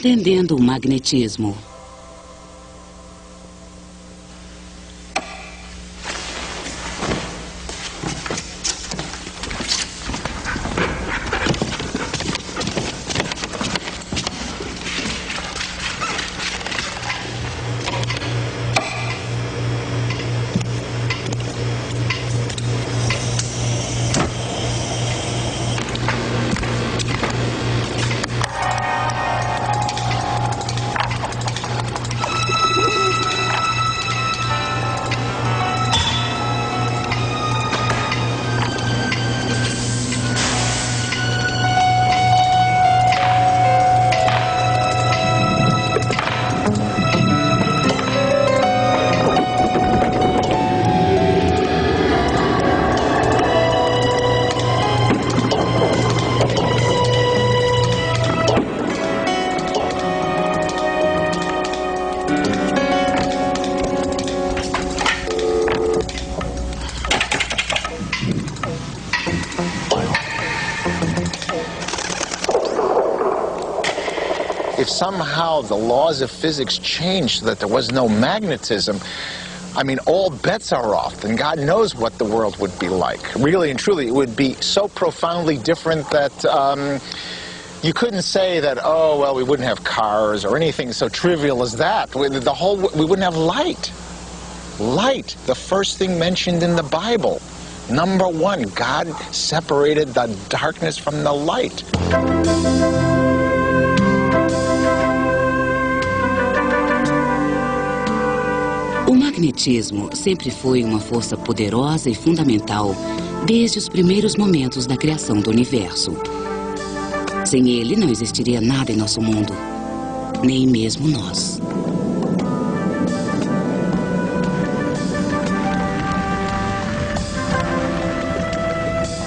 Entendendo o magnetismo. If somehow the laws of physics changed so that there was no magnetism, I mean, all bets are off, and God knows what the world would be like. Really and truly, it would be so profoundly different that you couldn't say that, oh, well, we wouldn't have cars or anything so trivial as that. We wouldn't have light. Light, the first thing mentioned in the Bible. Number one, God separated the darkness from the light. O magnetismo sempre foi uma força poderosa e fundamental desde os primeiros momentos da criação do universo. Sem ele não existiria nada em nosso mundo, nem mesmo nós.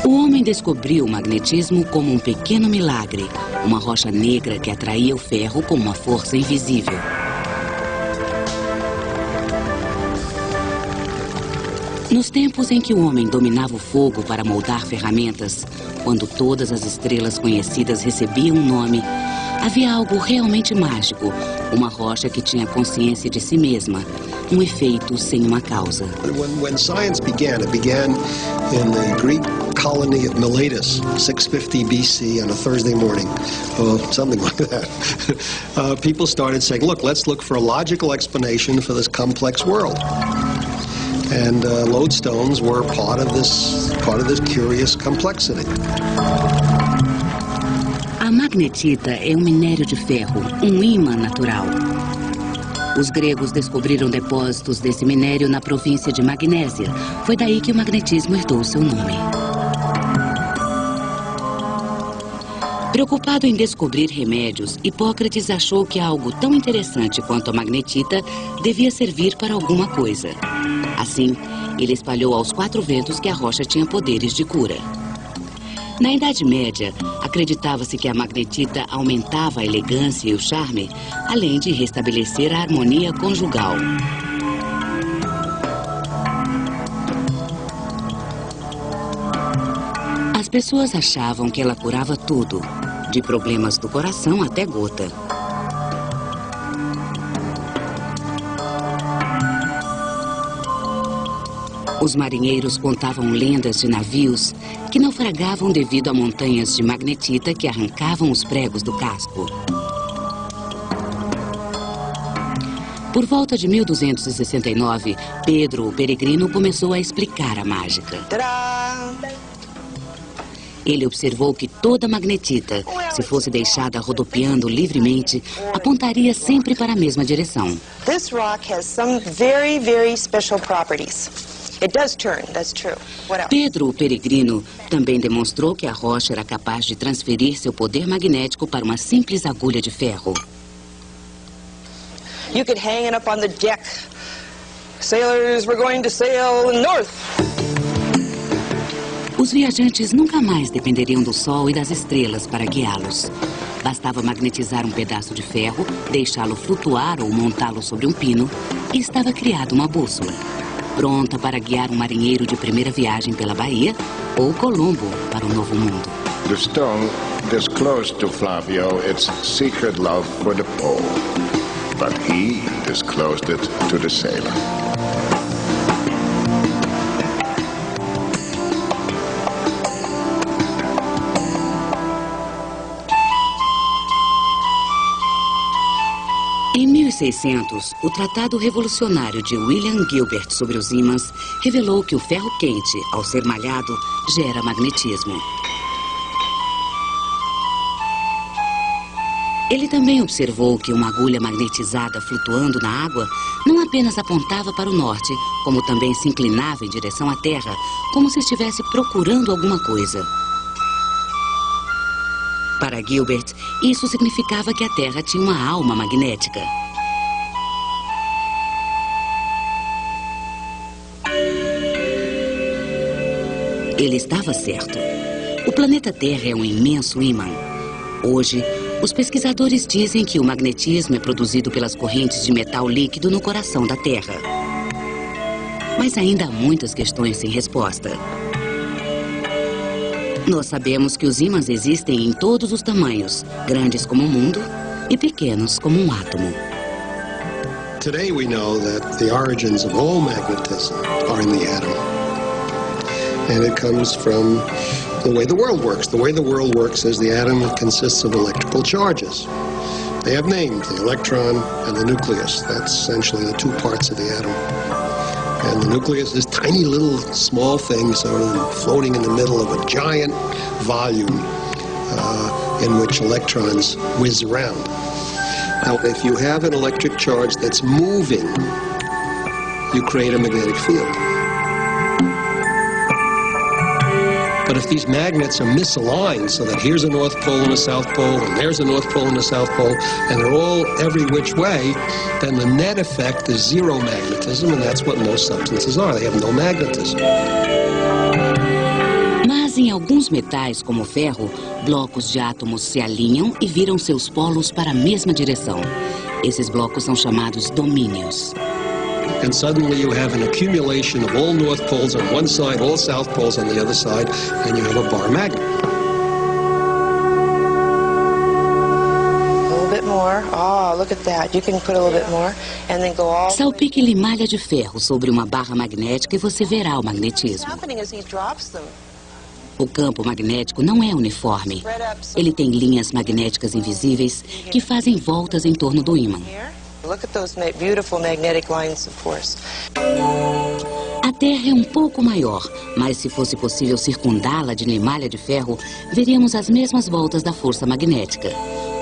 O homem descobriu o magnetismo como um pequeno milagre, uma rocha negra que atraía o ferro como uma força invisível. Nos tempos em que o homem dominava o fogo para moldar ferramentas, quando todas as estrelas conhecidas recebiam um nome, havia algo realmente mágico, uma rocha que tinha consciência de si mesma, um efeito sem uma causa. When science began, it began in the Greek colony of Miletus, 650 BC on a Thursday morning, or something like that. People started saying, let's look for a logical explanation for this complex world. And lodestones were part of this curious complexity. A magnetita é um minério de ferro, um ímã natural. Os gregos descobriram depósitos desse minério na província de Magnésia. Foi daí que o magnetismo herdou seu nome. Preocupado em descobrir remédios, Hipócrates achou que algo tão interessante quanto a magnetita devia servir para alguma coisa. Assim, ele espalhou aos 4 ventos que a rocha tinha poderes de cura. Na Idade Média, acreditava-se que a magnetita aumentava a elegância e o charme, além de restabelecer a harmonia conjugal. As pessoas achavam que ela curava tudo, de problemas do coração até gota. Os marinheiros contavam lendas de navios que naufragavam devido a montanhas de magnetita que arrancavam os pregos do casco. Por volta de 1269, Pedro, o peregrino, começou a explicar a mágica. Ele observou que toda magnetita, se fosse deixada rodopiando livremente, apontaria sempre para a mesma direção. This rock has some very, very special properties. It does turn, that's true. What else? Pedro, o peregrino, também demonstrou que a rocha era capaz de transferir seu poder magnético para uma simples agulha de ferro. You could hang it up on the deck. Sailors were going to sail north. Os viajantes nunca mais dependeriam do sol e das estrelas para guiá-los. Bastava magnetizar um pedaço de ferro, deixá-lo flutuar ou montá-lo sobre um pino, e estava criada uma bússola, pronta para guiar um marinheiro de primeira viagem pela Bahia ou Colombo para o Novo Mundo. The stone disclosed to Flavio its secret love for the pole, but he disclosed it to the sailor. Em 1600, o Tratado Revolucionário de William Gilbert sobre os ímãs revelou que o ferro quente, ao ser malhado, gera magnetismo. Ele também observou que uma agulha magnetizada flutuando na água não apenas apontava para o norte, como também se inclinava em direção à Terra, como se estivesse procurando alguma coisa. Para Gilbert, isso significava que a Terra tinha uma alma magnética. Ele estava certo. O planeta Terra é um imenso ímã. Hoje, os pesquisadores dizem que o magnetismo é produzido pelas correntes de metal líquido no coração da Terra. Mas ainda há muitas questões sem resposta. Nós sabemos que os ímãs existem em todos os tamanhos, grandes como o mundo e pequenos como um átomo. Today we know that the origins of all magnetism are in the atom. And it comes from the way the world works. The way the world works is the atom consists of electrical charges. They have names, the electron and the nucleus. That's essentially the two parts of the atom. And the nucleus is tiny little small things sort of floating in the middle of a giant volume in which electrons whiz around. Now, if you have an electric charge that's moving, you create a magnetic field. But if these magnets are misaligned so that here's a North Pole and a South Pole, and there's a North Pole and a South Pole, and they're all every which way, then the net effect is zero magnetism, and that's what most substances are. They have no magnetism. Mas em alguns metais, como o ferro, blocos de átomos se alinham e viram seus polos para a mesma direção. Esses blocos são chamados domínios. And suddenly you have an accumulation of all North Poles on one side, all South Poles on the other side, and you have a bar magnet. A little bit more. Oh, look at that. You can put a little bit more and then go all. Salpique limalha de ferro sobre uma barra magnética e você verá o What's magnetismo. happening is he drops them. O campo magnético não é uniforme. Ele tem linhas magnéticas invisíveis que fazem voltas em torno do ímã. Here. Look at those beautiful magnetic lines, of course. A Terra é um pouco maior, mas se fosse possível circundá-la de limalha de ferro, veríamos as mesmas voltas da força magnética.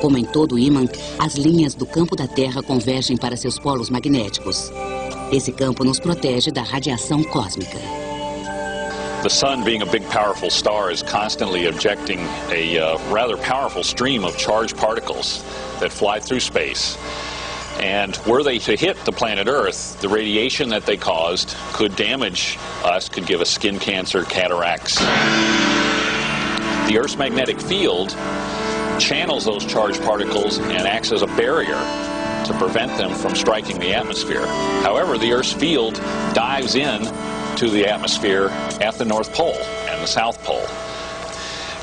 Como em todo ímã, as linhas do campo da Terra convergem para seus polos magnéticos. Esse campo nos protege da radiação cósmica. The sun, being a big, powerful star, is constantly ejecting a rather powerful stream of charged particles that fly through space. And were they to hit the planet Earth, the radiation that they caused could damage us, could give us skin cancer, cataracts. The Earth's magnetic field channels those charged particles and acts as a barrier to prevent them from striking the atmosphere. However, the Earth's field dives in to the atmosphere at the North Pole and the South Pole.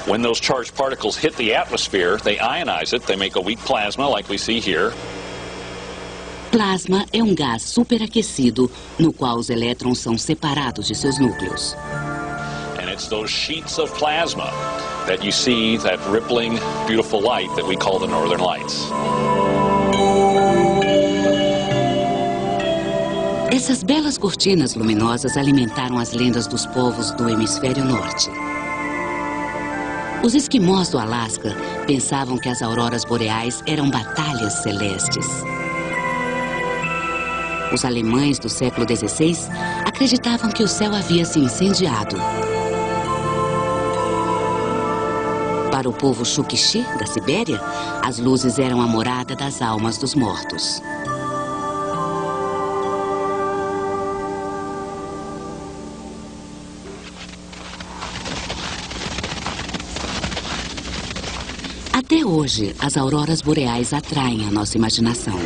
When those charged particles hit the atmosphere, they ionize it, they make a weak plasma like we see here. Plasma é um gás superaquecido no qual os elétrons são separados de seus núcleos. And it's those sheets of plasma that you see, that rippling, beautiful light that we call the Northern Lights. Essas belas cortinas luminosas alimentaram as lendas dos povos do hemisfério norte. Os esquimós do Alasca pensavam que as auroras boreais eram batalhas celestes. Os alemães do século XVI acreditavam que o céu havia se incendiado. Para o povo Chukchi, da Sibéria, as luzes eram a morada das almas dos mortos. Até hoje, as auroras boreais atraem a nossa imaginação.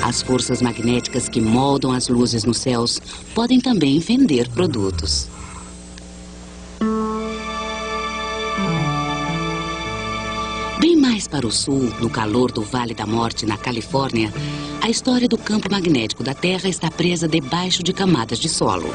As forças magnéticas que moldam as luzes nos céus podem também vender produtos. Mais para o sul, no calor do Vale da Morte, na Califórnia, a história do campo magnético da Terra está presa debaixo de camadas de solo.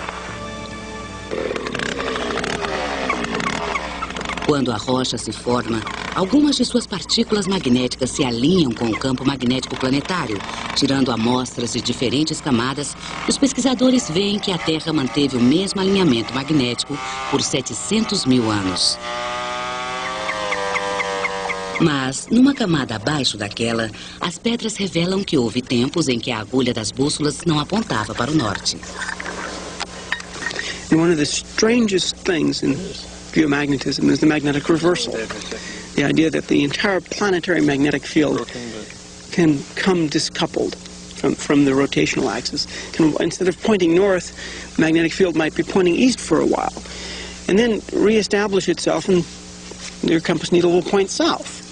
Quando a rocha se forma, algumas de suas partículas magnéticas se alinham com o campo magnético planetário. Tirando amostras de diferentes camadas, os pesquisadores veem que a Terra manteve o mesmo alinhamento magnético por 700 mil anos. Mas, numa camada abaixo daquela, as pedras revelam que houve tempos em que a agulha das bússolas não apontava para o norte. And one of the strangest things in geomagnetism is the magnetic reversal. The idea that the entire planetary magnetic field can come discoupled from the rotational axis. Instead of pointing north, the magnetic field might be pointing east for a while, and then reestablish itself, and your compass needle will point south.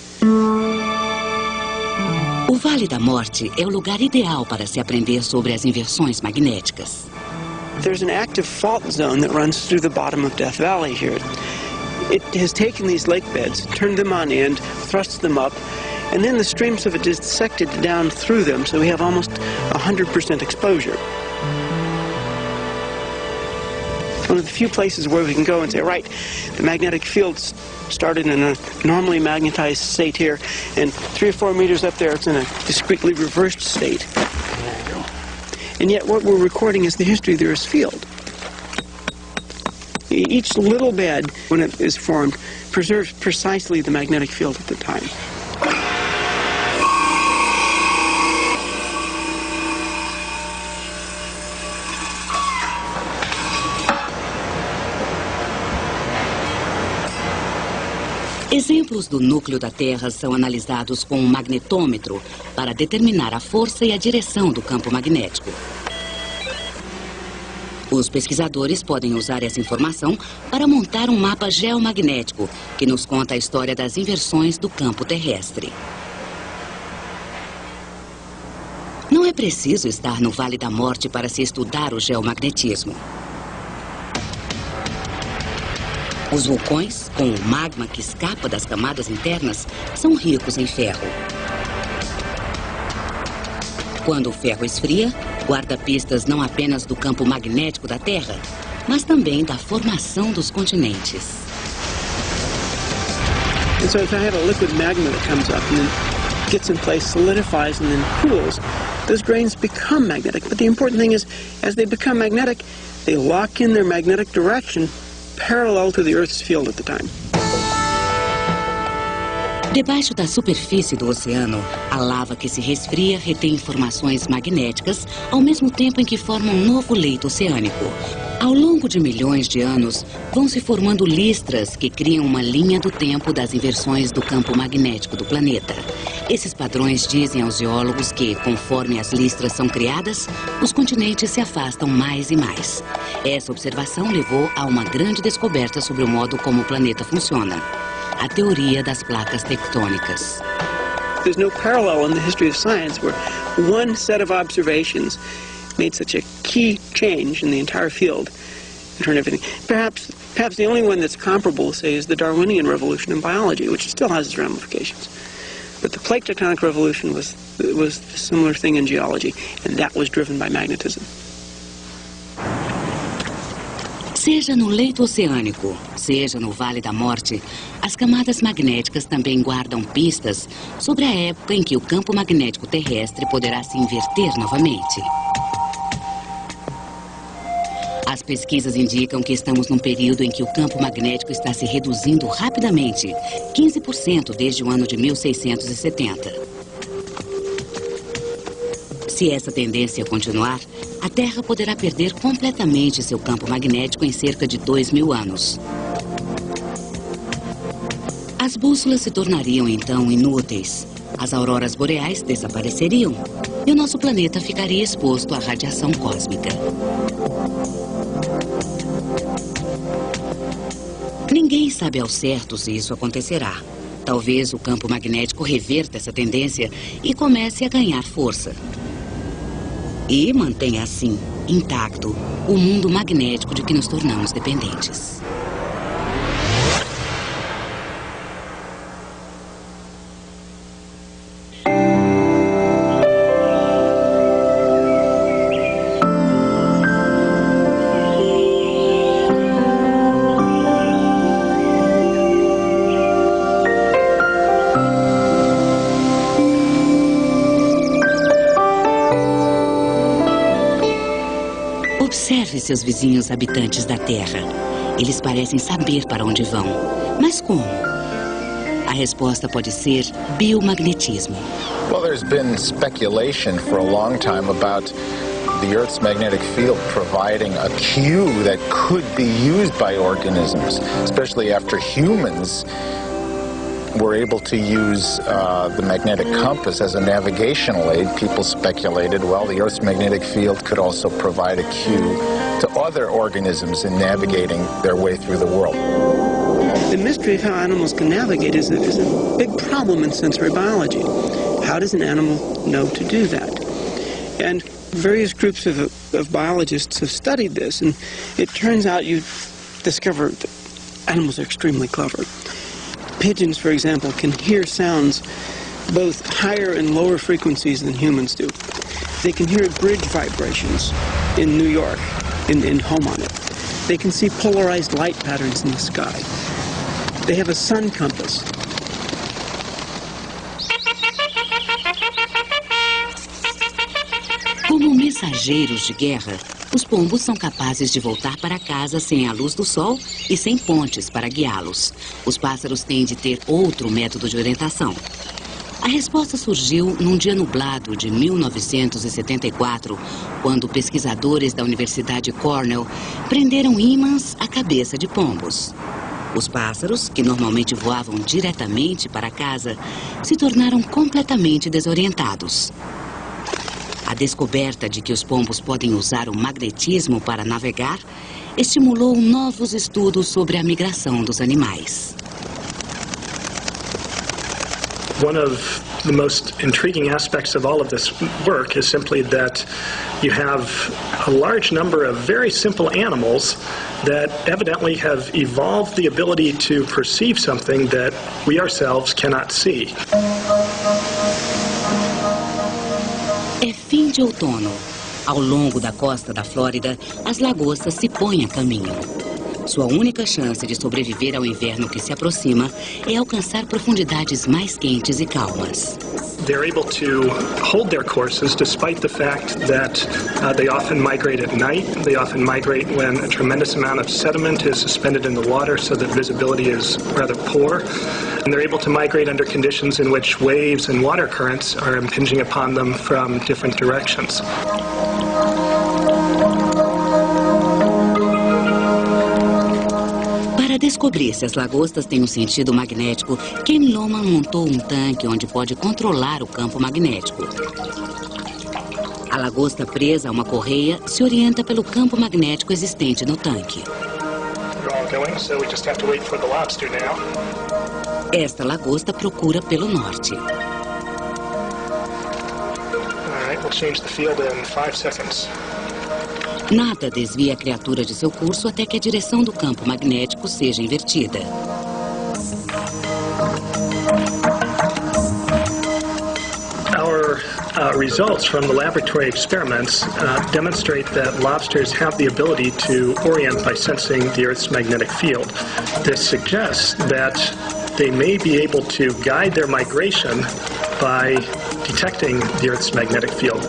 O Vale da Morte é o lugar ideal para se aprender sobre as inversões magnéticas. There's an active fault zone that runs through the bottom of Death Valley here. It has taken these lake beds, turned them on end, thrust them up, and then the streams have dissected down through them, so we have almost 100% exposure. One of the few places where we can go and say, right, the magnetic field started in a normally magnetized state here, and 3 or 4 meters up there it's in a discretely reversed state. And yet what we're recording is the history of the Earth's field. Each little bed, when it is formed, preserves precisely the magnetic field at the time. Exemplos do núcleo da Terra são analisados com um magnetômetro para determinar a força e a direção do campo magnético. Os pesquisadores podem usar essa informação para montar um mapa geomagnético que nos conta a história das inversões do campo terrestre. Não é preciso estar no Vale da Morte para se estudar o geomagnetismo. Os vulcões, com o magma que escapa das camadas internas, são ricos em ferro. Quando o ferro esfria, guarda pistas não apenas do campo magnético da Terra, mas também da formação dos continentes. And so if I have a liquid magma that comes up and then gets in place, solidifies, and then cools, those grains become magnetic. But the important thing is, as they become magnetic, they lock in their magnetic direction parallel to the Earth's field at the time. Debaixo da superfície do oceano, a lava que se resfria retém informações magnéticas ao mesmo tempo em que forma um novo leito oceânico. Ao longo de milhões de anos, vão se formando listras que criam uma linha do tempo das inversões do campo magnético do planeta. Esses padrões dizem aos geólogos que, conforme as listras são criadas, os continentes se afastam mais e mais. Essa observação levou a uma grande descoberta sobre o modo como o planeta funciona: a teoria das placas tectônicas. There's no parallel in the history of science where one set of observations made such a key change in the entire field and turned everything. Perhaps the only one that's comparable, say, is the Darwinian revolution in biology, which still has its ramifications. But the plate tectonic revolution was a similar thing in geology, and that was driven by magnetism. Seja no leito oceânico, seja no Vale da Morte, as camadas magnéticas também guardam pistas sobre a época em que o campo magnético terrestre poderá se inverter novamente. As pesquisas indicam que estamos num período em que o campo magnético está se reduzindo rapidamente, 15% desde o ano de 1670. Se essa tendência continuar, a Terra poderá perder completamente seu campo magnético em cerca de 2.000 anos. As bússolas se tornariam então inúteis, as auroras boreais desapareceriam e o nosso planeta ficaria exposto à radiação cósmica. Ninguém sabe ao certo se isso acontecerá. Talvez o campo magnético reverta essa tendência e comece a ganhar força. E mantenha assim, intacto, o mundo magnético de que nos tornamos dependentes. Observe seus vizinhos habitantes da Terra. Eles parecem saber para onde vão. Mas como? A resposta pode ser biomagnetismo. Well, there's been speculation for a long time about the Earth's magnetic field providing a cue that could be used by organisms, especially after humans were able to use the magnetic compass as a navigational aid. People speculated, well, the Earth's magnetic field could also provide a cue to other organisms in navigating their way through the world. The mystery of how animals can navigate is a big problem in sensory biology. How does an animal know to do that? And various groups of biologists have studied this, and it turns out you discover that animals are extremely clever. Pigeons, for example, can hear sounds both higher and lower frequencies than humans do. They can hear bridge vibrations in New York, in Homonit. They can see polarized light patterns in the sky. They have a sun compass. Como mensageiros de guerra, os pombos são capazes de voltar para casa sem a luz do sol e sem pontes para guiá-los. Os pássaros têm de ter outro método de orientação. A resposta surgiu num dia nublado de 1974, quando pesquisadores da Universidade Cornell prenderam ímãs à cabeça de pombos. Os pássaros, que normalmente voavam diretamente para casa, se tornaram completamente desorientados. A descoberta de que os pombos podem usar o magnetismo para navegar estimulou novos estudos sobre a migração dos animais. One of the most intriguing aspects of all of this work is simply that you have a large number of very simple animals that evidently have evolved the ability to perceive something that we ourselves cannot see. É fim de outono. Ao longo da costa da Flórida, as lagostas se põem a caminho. Sua única chance de sobreviver ao inverno que se aproxima é alcançar profundidades mais quentes e calmas. They're able to hold their courses despite the fact that they often migrate at night. They often migrate when a tremendous amount of sediment is suspended in the water so that visibility is rather poor. And they're able to migrate under conditions in which waves and water currents are impinging upon them from different directions. Para descobrir se as lagostas têm um sentido magnético, Ken Lomman montou um tanque onde pode controlar o campo magnético. A lagosta presa a uma correia se orienta pelo campo magnético existente no tanque. Esta lagosta procura pelo norte. We'll change the field in 5 seconds. Nada desvia a criatura de seu curso até que a direção do campo magnético seja invertida. Our results from the laboratory experiments demonstrate that lobsters have the ability to orient by sensing the Earth's magnetic field. This suggests that they may be able to guide their migration by detecting the Earth's magnetic field.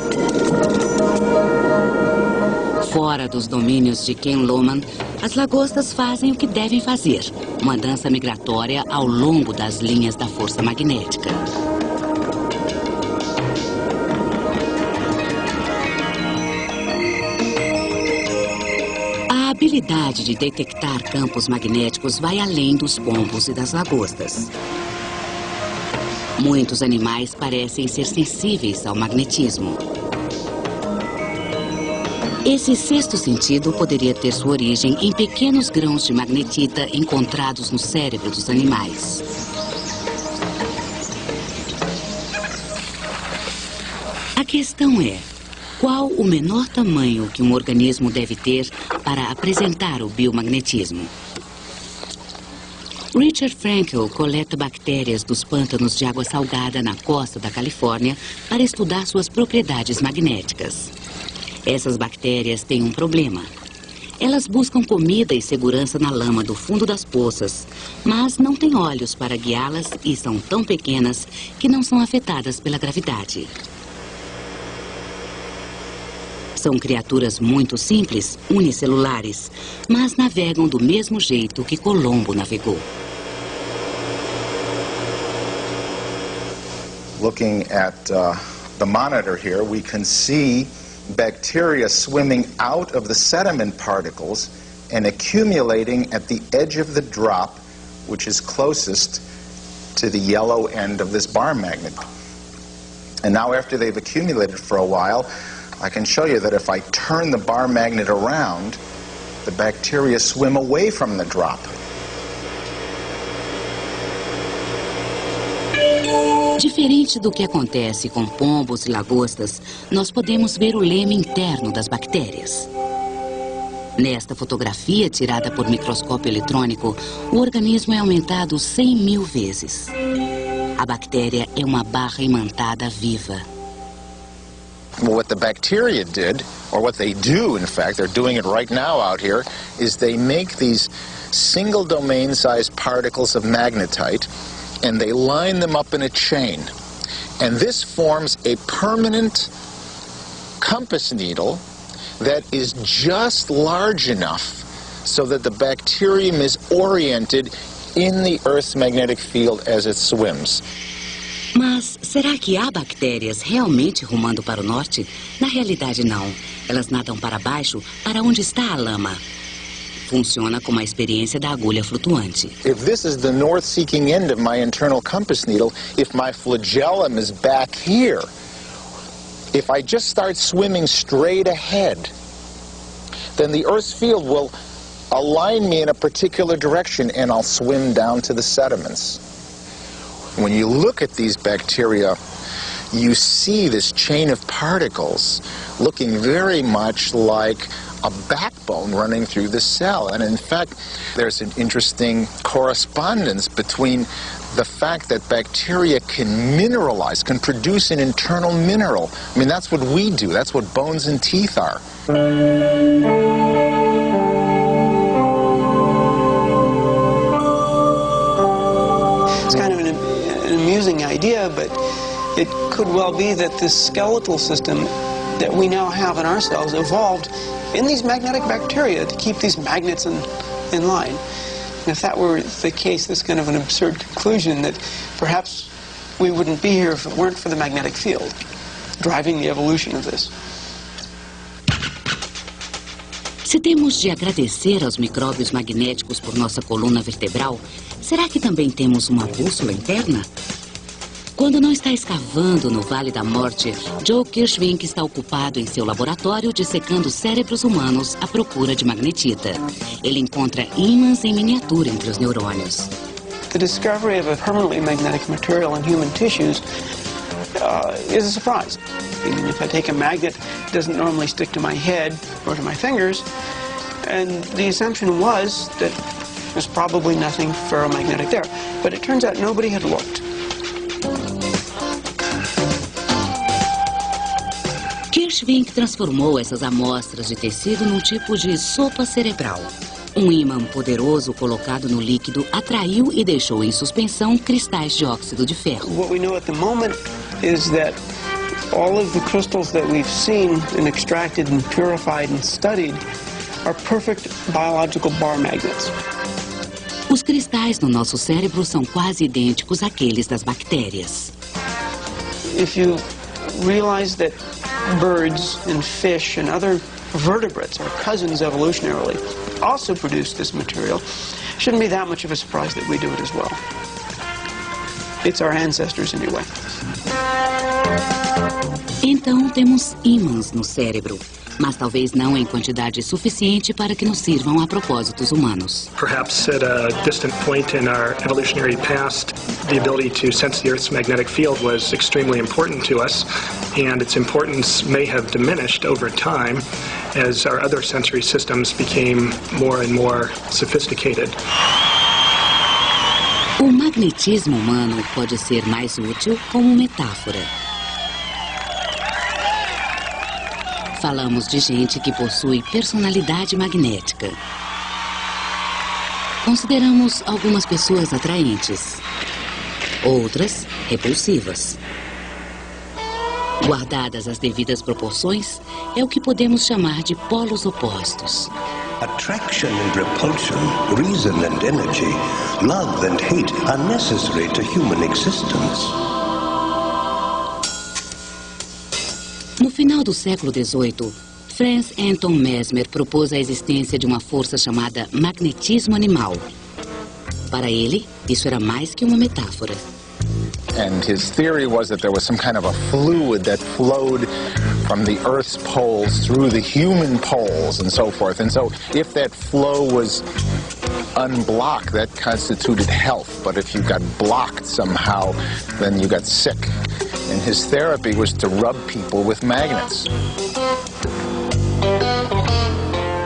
Fora dos domínios de Ken Lomman, as lagostas fazem o que devem fazer, uma dança migratória ao longo das linhas da força magnética. A habilidade de detectar campos magnéticos vai além dos pombos e das lagostas. Muitos animais parecem ser sensíveis ao magnetismo. Esse sexto sentido poderia ter sua origem em pequenos grãos de magnetita encontrados no cérebro dos animais. A questão é, qual o menor tamanho que um organismo deve ter para apresentar o biomagnetismo? Richard Frankel coleta bactérias dos pântanos de água salgada na costa da Califórnia para estudar suas propriedades magnéticas. Essas bactérias têm um problema. Elas buscam comida e segurança na lama do fundo das poças, mas não têm olhos para guiá-las e são tão pequenas que não são afetadas pela gravidade. São criaturas muito simples, unicelulares, mas navegam do mesmo jeito que Colombo navegou. Looking at the monitor here, we can see bacteria swimming out of the sediment particles and accumulating at the edge of the drop, which is closest to the yellow end of this bar magnet. And now after they've accumulated for a while, I can show you that if I turn the bar magnet around, the bacteria swim away from the drop. Diferente do que acontece com pombos e lagostas, nós podemos ver o leme interno das bactérias. Nesta fotografia, tirada por microscópio eletrônico, o organismo é aumentado 100.000 vezes. A bactéria é uma barra imantada viva. What the bacteria did, or what they do, in fact, they're doing it right now out here, is they make these single domain sized particles of magnetite and they line them up in a chain. And this forms a permanent compass needle that is just large enough so that the bacterium is oriented in the Earth's magnetic field as it swims. Mas será que há bactérias realmente rumando para o norte? Na realidade, não. Elas nadam para baixo, para onde está a lama. Funciona como a experiência da agulha flutuante. If this is the north-seeking end of my internal compass needle, if my flagellum is back here, if I just start swimming straight ahead, then the Earth's field will align me in a particular direction and I'll swim down to the sediments. When you look at these bacteria, you see this chain of particles looking very much like a backbone running through the cell. And in fact, there's an interesting correspondence between the fact that bacteria can mineralize, can produce an internal mineral. I mean, that's what we do. That's what bones and teeth are. It's kind of an amusing idea, but it could well be that this skeletal system that we now have in our cells evolved in these magnetic bacteria to keep these magnets in line. And if that were the case, this kind of an absurd conclusion that perhaps we wouldn't be here if it weren't for the magnetic field driving the evolution of this. Se temos de agradecer aos micróbios magnéticos por nossa coluna vertebral, será que também temos uma bússola interna? Quando não está escavando no Vale da Morte, Joe Kirschvink está ocupado em seu laboratório dissecando cérebros humanos à procura de magnetita. Ele encontra ímãs em miniatura entre os neurônios. The discovery of a permanently magnetic material in human tissues is a surprise. And if I take a magnet, it doesn't normally stick to my head or to my fingers. And the assumption was that there's probably nothing ferromagnetic there. But it turns out nobody had looked. Kirschvink transformou essas amostras de tecido num tipo de sopa cerebral. Um ímã poderoso colocado no líquido atraiu e deixou em suspensão cristais de óxido de ferro. What we know at the moment is that all of the crystals that we've seen and extracted and purified and studied are perfect biological bar magnets. Os cristais no nosso cérebro são quase idênticos àqueles das bactérias. If you realize that birds and fish and other vertebrates, our cousins evolutionarily, also produce this material, shouldn't be that much of a surprise that we do it as well. It's our ancestors anyway. Então temos ímãs no cérebro, mas talvez não em quantidade suficiente para que nos sirvam a propósitos humanos. Perhaps at a distant point in our evolutionary past, the ability to sense the Earth's magnetic field was extremely important to us, and its importance may have diminished over time as our other sensory systems became more and more sophisticated. O magnetismo humano pode ser mais útil como metáfora. Falamos de gente que possui personalidade magnética. Consideramos algumas pessoas atraentes, outras repulsivas. Guardadas as devidas proporções, é o que podemos chamar de polos opostos. Attraction and repulsion, reason and energy, love and hate are necessary to human existence. No final do século XVIII, Franz Anton Mesmer propôs a existência de uma força chamada magnetismo animal. Para ele, isso era mais que uma metáfora. And his theory was that there was some kind of a fluid that flowed from the Earth's poles through the human poles and so forth. And so if that flow was unblocked, that constituted health. But if you got blocked somehow, then you got sick. And his therapy was to rub people with magnets.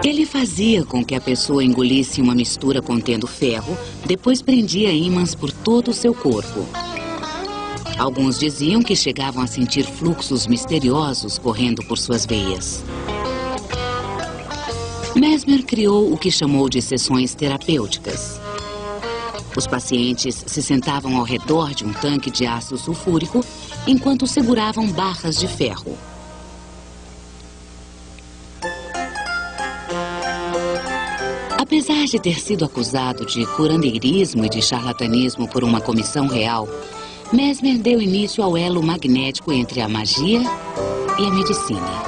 Ele fazia com que a pessoa engolisse uma mistura contendo ferro, depois prendia ímãs por todo o seu corpo. Alguns diziam que chegavam a sentir fluxos misteriosos correndo por suas veias. Mesmer criou o que chamou de sessões terapêuticas. Os pacientes se sentavam ao redor de um tanque de ácido sulfúrico enquanto seguravam barras de ferro. Apesar de ter sido acusado de curandeirismo e de charlatanismo por uma comissão real, Mesmer deu início ao elo magnético entre a magia e a medicina.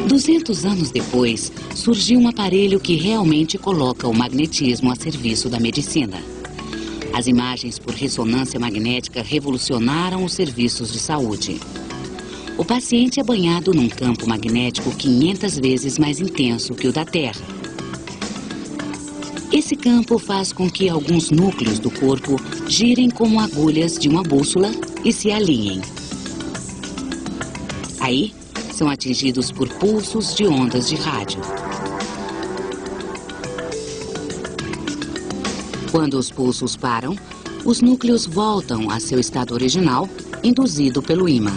Duzentos anos depois, surgiu um aparelho que realmente coloca o magnetismo a serviço da medicina. As imagens por ressonância magnética revolucionaram os serviços de saúde. O paciente é banhado num campo magnético 500 vezes mais intenso que o da Terra. Esse campo faz com que alguns núcleos do corpo girem como agulhas de uma bússola e se alinhem. Aí, são atingidos por pulsos de ondas de rádio. Quando os pulsos param, os núcleos voltam a seu estado original, induzido pelo ímã.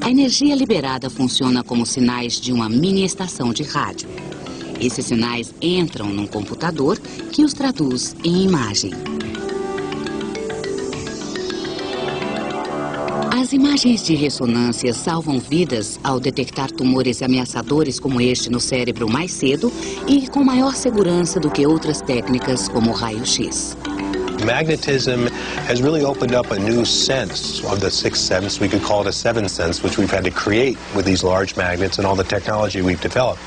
A energia liberada funciona como sinais de uma mini estação de rádio. Esses sinais entram num computador que os traduz em imagem. As imagens de ressonância salvam vidas ao detectar tumores ameaçadores como este no cérebro mais cedo e com maior segurança do que outras técnicas como o raio-x. Magnetism has really opened up a new sense of the sixth sense. We could call it a seventh sense, which we've had to create with these large magnets and all the technology we've developed.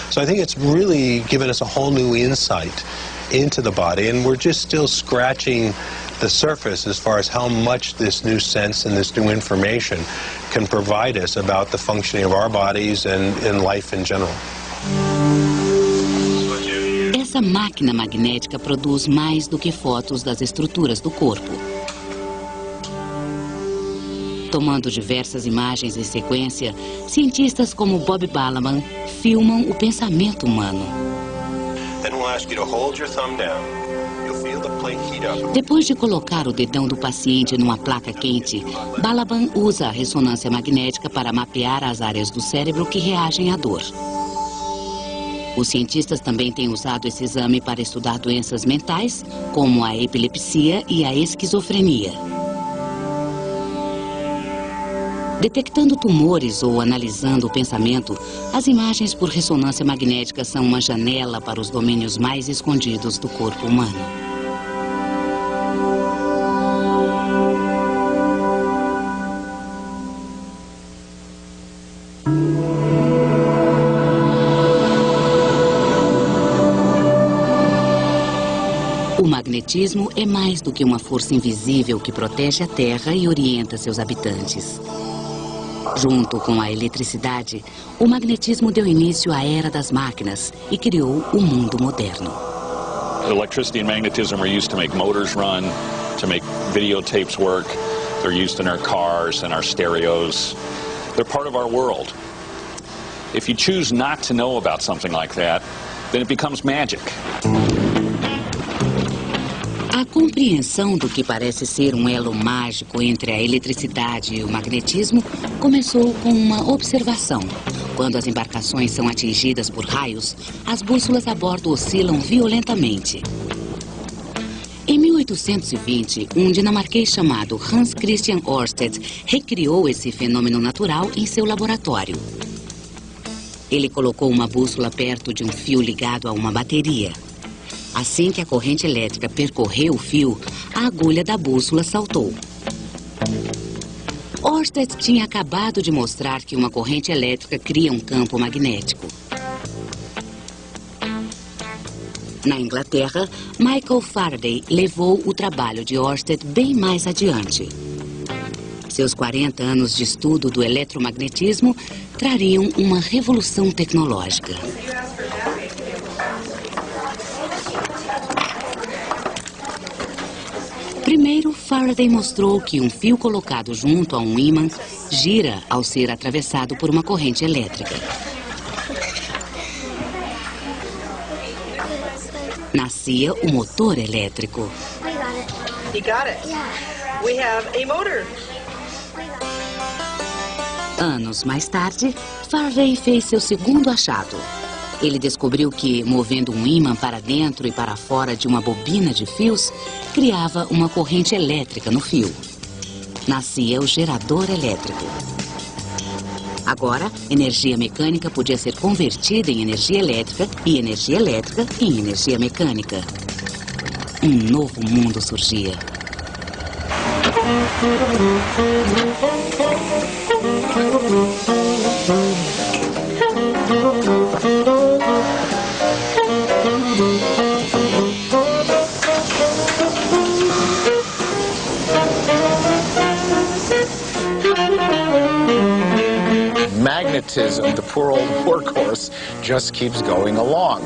So I think it's really given us a whole new insight into the body, and we're just still scratching the surface as far as how much this new sense and this new information can provide us about the functioning of our bodies and life in general. Essa máquina magnética produz mais do que fotos das estruturas do corpo. Tomando diversas imagens em sequência, cientistas como Bob Balaban filmam o pensamento humano. Depois de colocar o dedão do paciente numa placa quente, Balaban usa a ressonância magnética para mapear as áreas do cérebro que reagem à dor. Os cientistas também têm usado esse exame para estudar doenças mentais, como a epilepsia e a esquizofrenia. Detectando tumores ou analisando o pensamento, as imagens por ressonância magnética são uma janela para os domínios mais escondidos do corpo humano. O magnetismo é mais do que uma força invisível que protege a Terra e orienta seus habitantes. Junto com a eletricidade, o magnetismo deu início à era das máquinas e criou o mundo moderno. Electricity and magnetism are used to make motors run, to make videotapes work. They're used in our cars and our stereos. They're part of our world. If you choose not to know about something like that, then it becomes magic. A compreensão do que parece ser um elo mágico entre a eletricidade e o magnetismo começou com uma observação. Quando as embarcações são atingidas por raios, as bússolas a bordo oscilam violentamente. Em 1820, um dinamarquês chamado Hans Christian Ørsted recriou esse fenômeno natural em seu laboratório. Ele colocou uma bússola perto de um fio ligado a uma bateria. Assim que a corrente elétrica percorreu o fio, a agulha da bússola saltou. Ørsted tinha acabado de mostrar que uma corrente elétrica cria um campo magnético. Na Inglaterra, Michael Faraday levou o trabalho de Ørsted bem mais adiante. Seus 40 anos de estudo do eletromagnetismo trariam uma revolução tecnológica. Primeiro, Faraday mostrou que um fio colocado junto a um ímã gira ao ser atravessado por uma corrente elétrica. Nascia o motor elétrico. You got it. We have a motor. Anos mais tarde, Faraday fez seu segundo achado. Ele descobriu que, movendo um ímã para dentro e para fora de uma bobina de fios, criava uma corrente elétrica no fio. Nascia o gerador elétrico. Agora, energia mecânica podia ser convertida em energia elétrica e energia elétrica em energia mecânica. Um novo mundo surgia. Magnetism, the poor old workhorse, just keeps going along.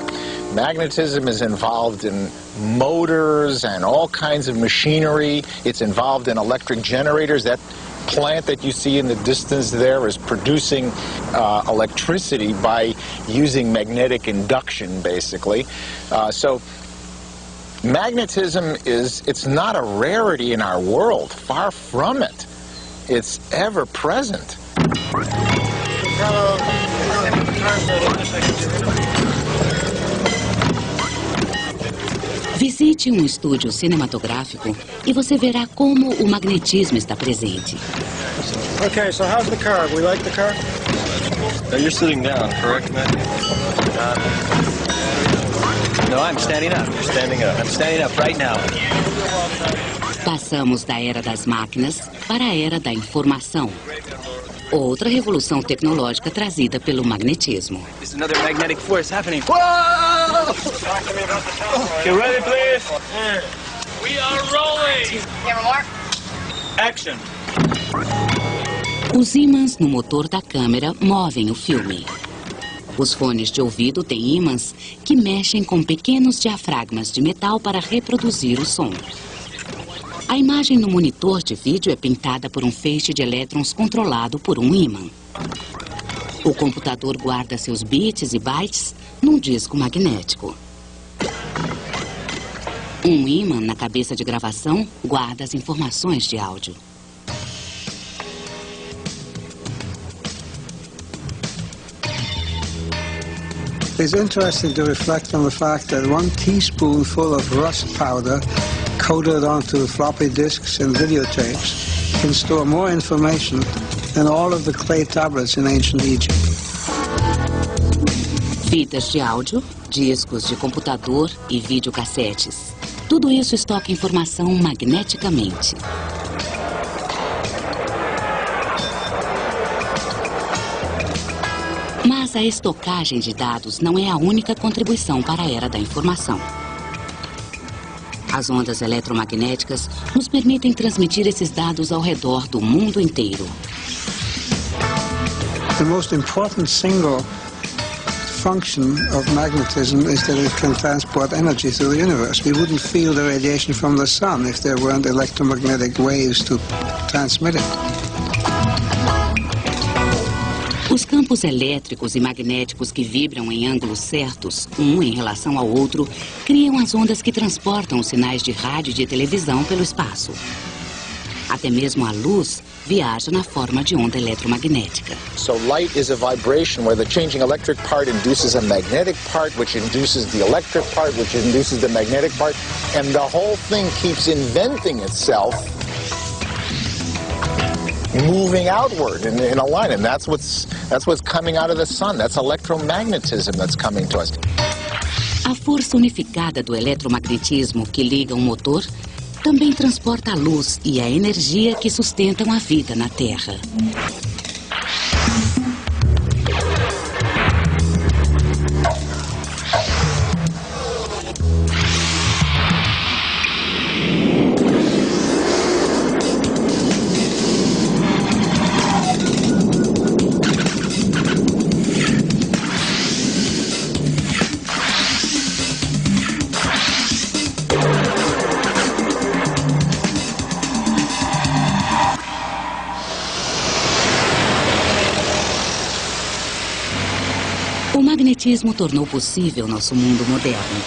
Magnetism is involved in motors and all kinds of machinery. It's involved in electric generators. That plant that you see in the distance there is producing electricity by using magnetic induction, basically. So magnetism it's not a rarity in our world. Far from it. It's ever present. Visite um estúdio cinematográfico e você verá como o magnetismo está presente. Okay, so how's the car? We like the car? You're sitting down, correct, man? No, I'm standing up. You're standing up. I'm standing up right now. Passamos da era das máquinas para a era da informação. Outra revolução tecnológica trazida pelo magnetismo. There's another magnetic force happening. Whoa! Get ready, please. We are rolling. Action. Os ímãs no motor da câmera movem o filme. Os fones de ouvido têm ímãs que mexem com pequenos diafragmas de metal para reproduzir o som. A imagem no monitor de vídeo é pintada por um feixe de elétrons controlado por um ímã. O computador guarda seus bits e bytes num disco magnético. Um ímã na cabeça de gravação guarda as informações de áudio. It's interesting to reflect on the fact that 1 teaspoonful of rust powder coated onto floppy disks and videotapes can store more information than all of the clay tablets in ancient Egypt. Fitas de áudio, discos de computador e videocassetes. Tudo isso estoca informação magneticamente. Mas a estocagem de dados não é a única contribuição para a era da informação. As ondas eletromagnéticas nos permitem transmitir esses dados ao redor do mundo inteiro. The most important single function of magnetism is that it can transport energy through the universe. We wouldn't feel the radiation from the sun if there weren't electromagnetic waves to transmit it. Os campos elétricos e magnéticos que vibram em ângulos certos, um em relação ao outro, criam as ondas que transportam os sinais de rádio e de televisão pelo espaço. Até mesmo a luz viaja na forma de onda eletromagnética. So light is a vibration where the changing electric part induces a magnetic part, which induces the electric part, which induces the magnetic part, and the whole thing keeps inventing itself, moving outward in a line, and that's what's coming out of the sun. That's electromagnetism that's coming to us. A força unificada do eletromagnetismo que liga um motor também transporta a luz e a energia que sustentam a vida na Terra. O magnetismo tornou possível nosso mundo moderno.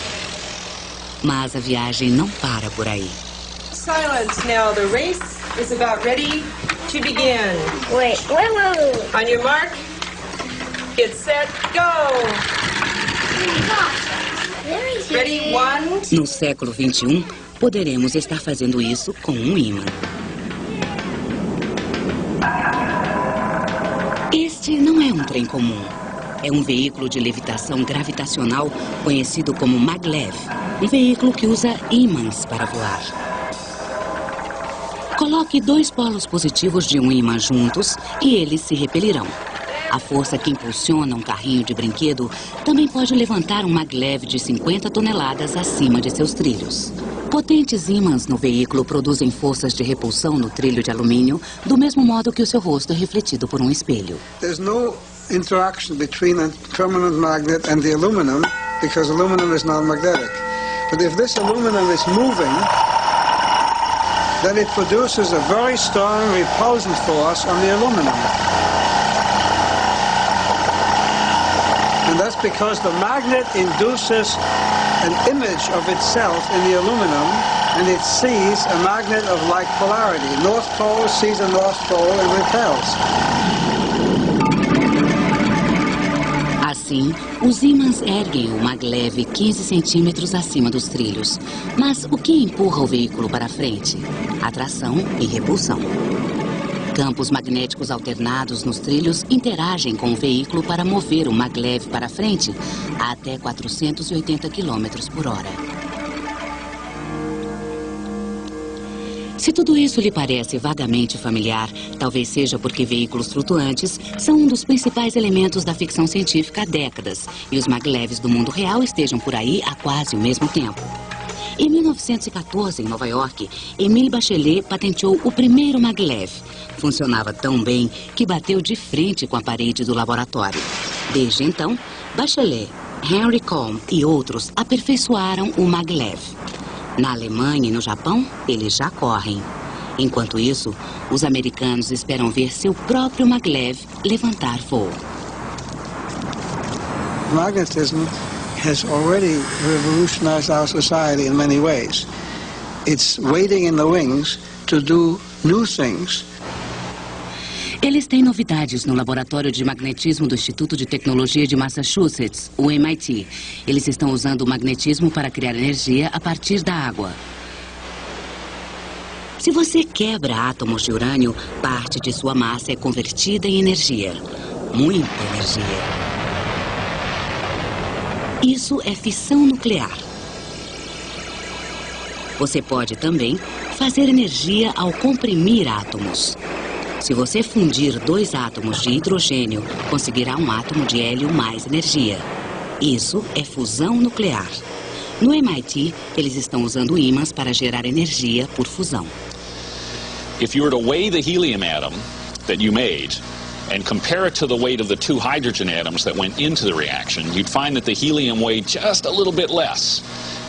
Mas a viagem não para por aí. Silence now. The race is about ready to begin. Wait. On your mark, get set, go. Ready, one. No século XXI, poderemos estar fazendo isso com um ímã. Este não é um trem comum. É um veículo de levitação gravitacional conhecido como maglev, um veículo que usa ímãs para voar. Coloque dois polos positivos de um ímã juntos e eles se repelirão. A força que impulsiona um carrinho de brinquedo também pode levantar um maglev de 50 toneladas acima de seus trilhos. Potentes ímãs no veículo produzem forças de repulsão no trilho de alumínio, do mesmo modo que o seu rosto é refletido por um espelho. There's no interaction between a permanent magnet and the aluminum because aluminum is non-magnetic. But if this aluminum is moving, then it produces a very strong repulsion force on the aluminum. And that's because the magnet induces an image of itself in the aluminum, and it sees a magnet of like polarity. North pole sees a north pole and repels. Assim, os ímãs erguem o maglev 15 centímetros acima dos trilhos. Mas o que empurra o veículo para frente? Atração e repulsão. Campos magnéticos alternados nos trilhos interagem com o veículo para mover o maglev para frente a até 480 km por hora. Se tudo isso lhe parece vagamente familiar, talvez seja porque veículos flutuantes são um dos principais elementos da ficção científica há décadas e os maglevs do mundo real estejam por aí há quase o mesmo tempo. Em 1914, em Nova York, Émile Bachelet patenteou o primeiro maglev. Funcionava tão bem que bateu de frente com a parede do laboratório. Desde então, Bachelet, Henry Combs e outros aperfeiçoaram o maglev. Na Alemanha e no Japão, eles já correm. Enquanto isso, os americanos esperam ver seu próprio maglev levantar voo. Magnetism has already revolutionized our society in many ways. It's waiting in the wings to do new things. Eles têm novidades no Laboratório de Magnetismo do Instituto de Tecnologia de Massachusetts, o MIT. Eles estão usando o magnetismo para criar energia a partir da água. Se você quebra átomos de urânio, parte de sua massa é convertida em energia. Muita energia. Isso é fissão nuclear. Você pode também fazer energia ao comprimir átomos. Se você fundir dois átomos de hidrogênio, conseguirá um átomo de hélio mais energia. Isso é fusão nuclear. No MIT, eles estão usando ímãs para gerar energia por fusão. If you were to weigh the helium atom that you made and compare it to the weight of the two hydrogen atoms that went into the reaction, you'd find that the helium weighed just a little bit less.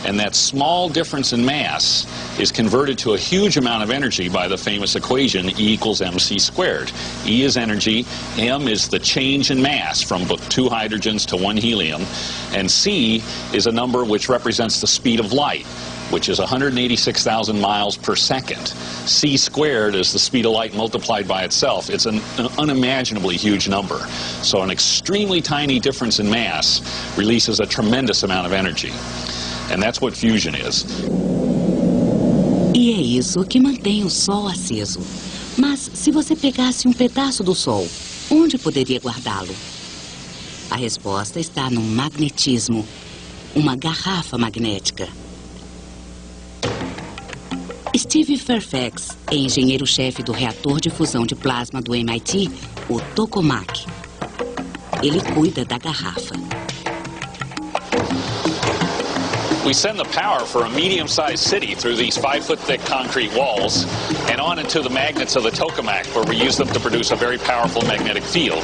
And that small difference in mass is converted to a huge amount of energy by the famous equation E equals mc squared. E is energy, m is the change in mass from two hydrogens to one helium, and c is a number which represents the speed of light. which is 186,000 miles per second. C squared is the speed of light multiplied by itself. It's an unimaginably huge number. So an extremely tiny difference in mass releases a tremendous amount of energy. And that's what fusion is. E é isso que mantém o Sol aceso. Mas se você pegasse um pedaço do Sol, onde poderia guardá-lo? A resposta está no magnetismo, uma garrafa magnética. Steve Fairfax é engenheiro-chefe do reator de fusão de plasma do MIT, o tokamak. Ele cuida da garrafa. We send the power for a medium-sized city through these 5-foot-thick concrete walls and on into the magnets of the tokamak, where we use them to produce a very powerful magnetic field.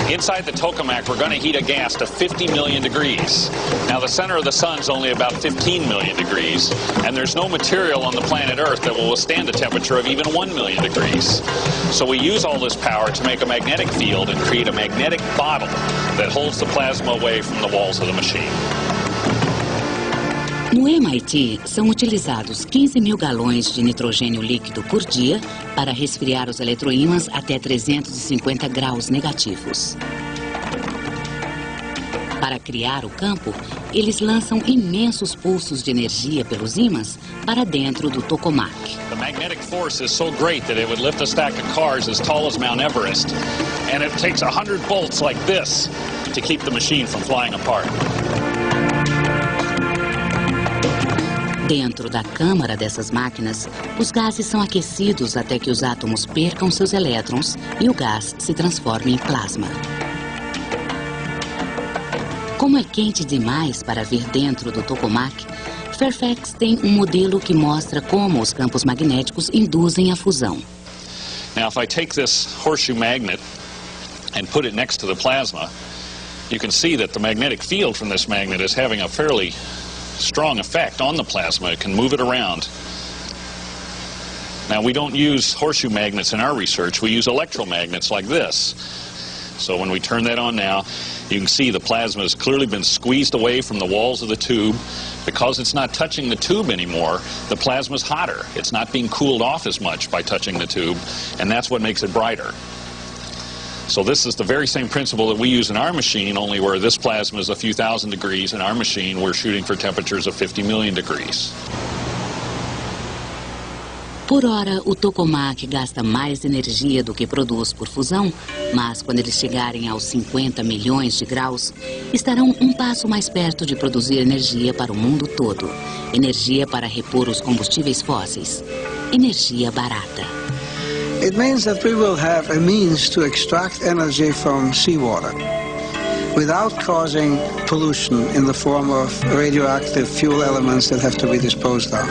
Inside the tokamak, we're going to heat a gas to 50 million degrees. Now, the center of the sun's only about 15 million degrees, and there's no material on the planet Earth that will withstand a temperature of even 1 million degrees. So we use all this power to make a magnetic field and create a magnetic bottle that holds the plasma away from the walls of the machine. No MIT, são utilizados 15 mil galões de nitrogênio líquido por dia para resfriar os eletroímãs até 350 graus negativos. Para criar o campo, eles lançam imensos pulsos de energia pelos ímãs para dentro do tokamak. The magnetic force is so great that it would lift a stack of cars as tall as Mount Everest. And it takes 100 bolts like this to keep the machine from flying apart. Dentro da câmara dessas máquinas, os gases são aquecidos até que os átomos percam seus elétrons e o gás se transforme em plasma. Como é quente demais para vir dentro do tokamak, Fairfax tem um modelo que mostra como os campos magnéticos induzem a fusão. Now, if I take this horseshoe magnet and put it next to the plasma, you can see that the magnetic field from this magnet is having a fairly strong effect on the plasma. It can move it around. Now, we don't use horseshoe magnets in our research. We use electromagnets like this. So when we turn that on now, you can see the plasma has clearly been squeezed away from the walls of the tube. Because it's not touching the tube anymore, the plasma's hotter. It's not being cooled off as much by touching the tube, and that's what makes it brighter. So this is the very same principle that we use in our machine, only where this plasma is a few thousand degrees. In our machine, we're shooting for temperatures of 50 million degrees. Por hora, o tokamak gasta mais energia do que produz por fusão, mas quando eles chegarem aos 50 milhões de graus, estarão um passo mais perto de produzir energia para o mundo todo. Energia para repor os combustíveis fósseis. Energia barata. It means that we will have a means to extract energy from seawater without causing pollution in the form of radioactive fuel elements that have to be disposed of.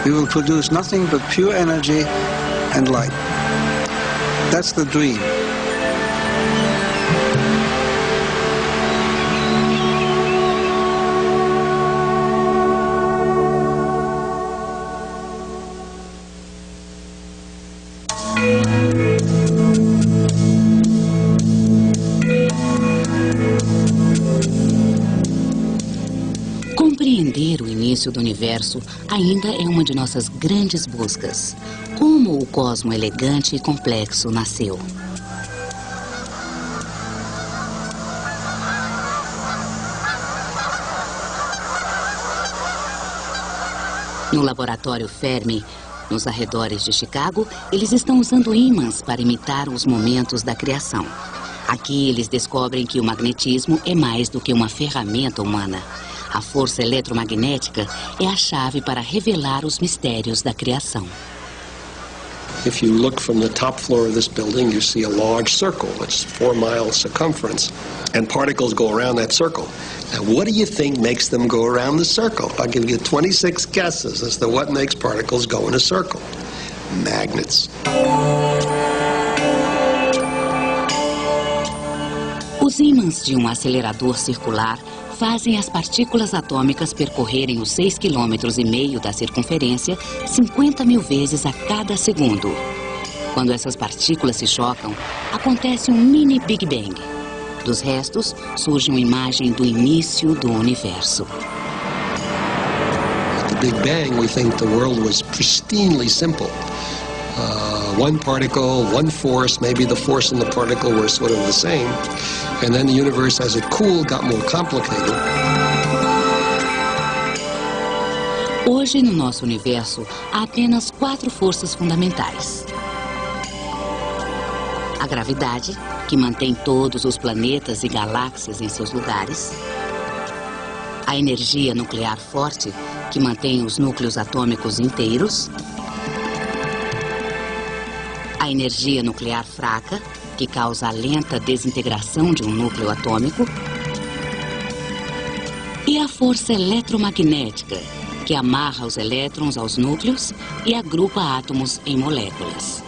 We will produce nothing but pure energy and light. That's the dream. Compreender o início do universo ainda é uma de nossas grandes buscas. Como o cosmo elegante e complexo nasceu. No laboratório Fermi, nos arredores de Chicago, eles estão usando ímãs para imitar os momentos da criação. Aqui eles descobrem que o magnetismo é mais do que uma ferramenta humana. A força eletromagnética é a chave para revelar os mistérios da criação. If you look from the top floor of this building, you see a large circle. It's 4 miles circumference, and particles go around that circle. Now, what do you think makes them go around the circle? I'll give you 26 guesses as to what makes particles go in a circle. Magnets. Os ímãs de um acelerador circular fazem as partículas atômicas percorrerem os 6,5 km da circunferência 50 mil vezes a cada segundo. Quando essas partículas se chocam, acontece um mini Big Bang. Dos restos, surge uma imagem do início do universo. Big Bang, we think the world was pristinely simple. One particle, one force, maybe the force and the particle were sort of the same. And then the universe, as it cooled, got more complicated. Hoje, no nosso universo, há apenas 4 forças fundamentais. A gravidade, que mantém todos os planetas e galáxias em seus lugares. A energia nuclear forte, que mantém os núcleos atômicos inteiros. A energia nuclear fraca, que causa a lenta desintegração de um núcleo atômico. E a força eletromagnética, que amarra os elétrons aos núcleos e agrupa átomos em moléculas.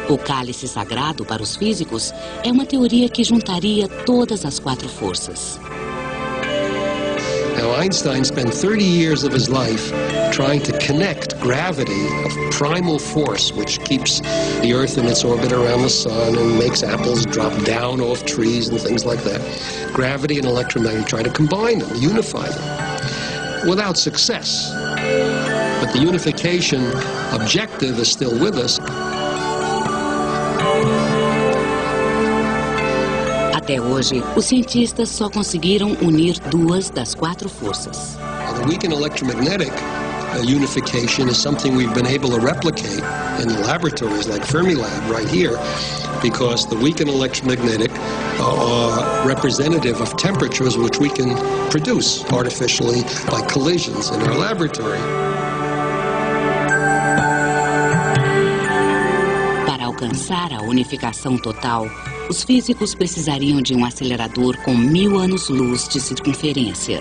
O cálice sagrado para os físicos é uma teoria que juntaria todas as 4 forças. Now, Einstein spent 30 years of his life trying to connect gravity, a primal force which keeps the Earth in its orbit around the sun and makes apples drop down off trees and things like that. Gravity and electromagnetism, try to combine them, unify them, without success. But the unification objective is still with us. Até hoje, os cientistas só conseguiram unir 2 das 4 forças. The weak and electromagnetic unification is something we've been able to replicate in laboratories like Fermilab right here, because the weak and electromagnetic are representative of temperatures which we can produce artificially by collisions in our laboratory. Para alcançar a unificação total, os físicos precisariam de um acelerador com 1000 anos-luz de circunferência.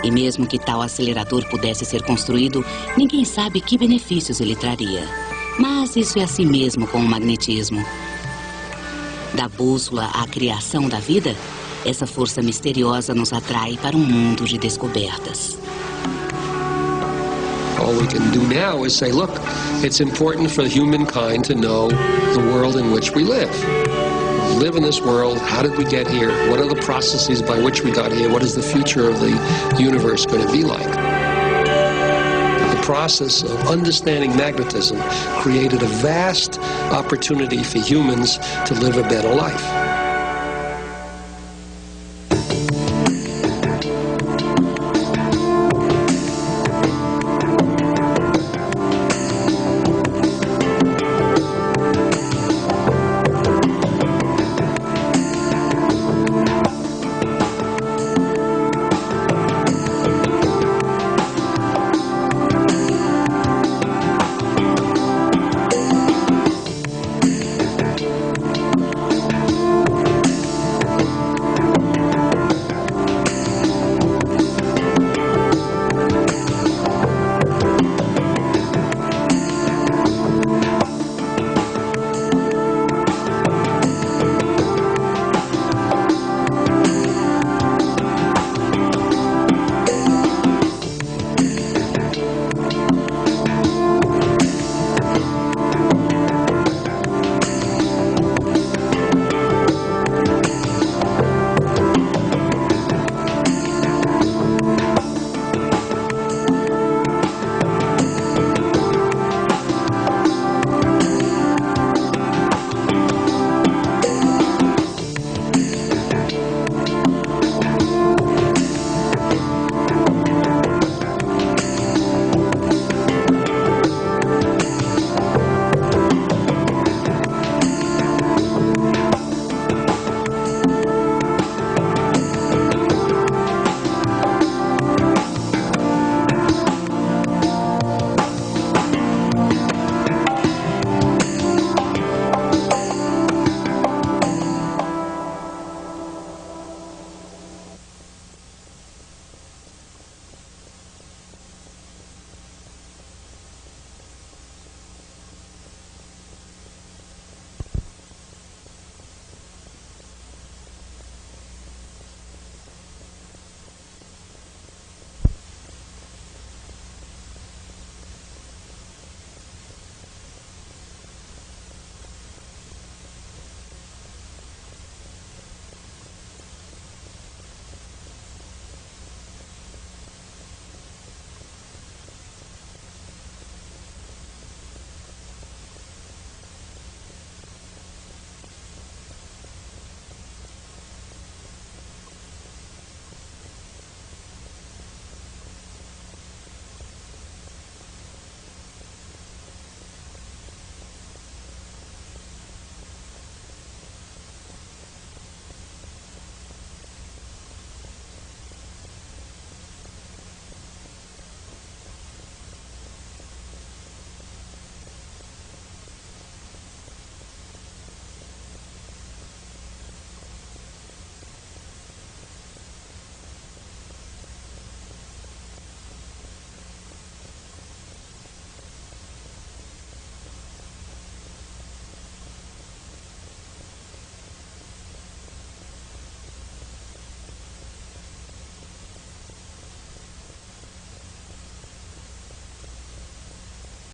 E mesmo que tal acelerador pudesse ser construído, ninguém sabe que benefícios ele traria. Mas isso é assim mesmo com o magnetismo. Da bússola à criação da vida, essa força misteriosa nos atrai para um mundo de descobertas. All we can do now is say, look, it's important for humankind to know the world in which we live. We live in this world. How did we get here? What are the processes by which we got here? What is the future of the universe going to be like? The process of understanding magnetism created a vast opportunity for humans to live a better life.